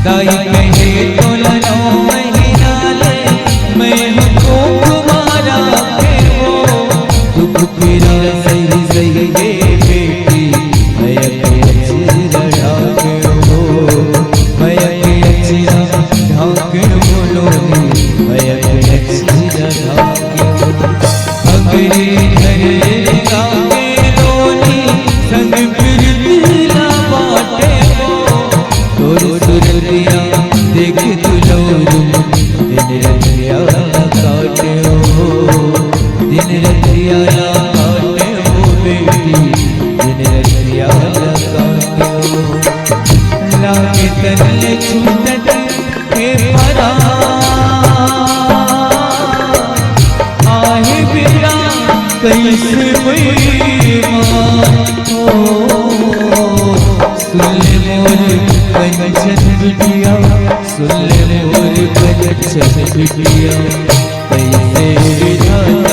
दाई कहे तो लो महीना ले मैं हमको तुम्हारा के वो दुख तेरा सही सही ये बेटी मैं अकेला ढाके हो मैं अकेला ढाके बोलो मैं अकेला ढाके अगरे घरे गावे रोनी संग फिर दिला बाटे हो तोर सुरतिया देख तुलो दिन रतिया काटे हो दिन रतिया काटे हो बेटी दिन रतिया काटे हो लागे तने छूटत हे परा आहे बिरा कैसे सुन मोर कंचन बिटिया सुन मोर कंचन बिटिया कैसे विधाता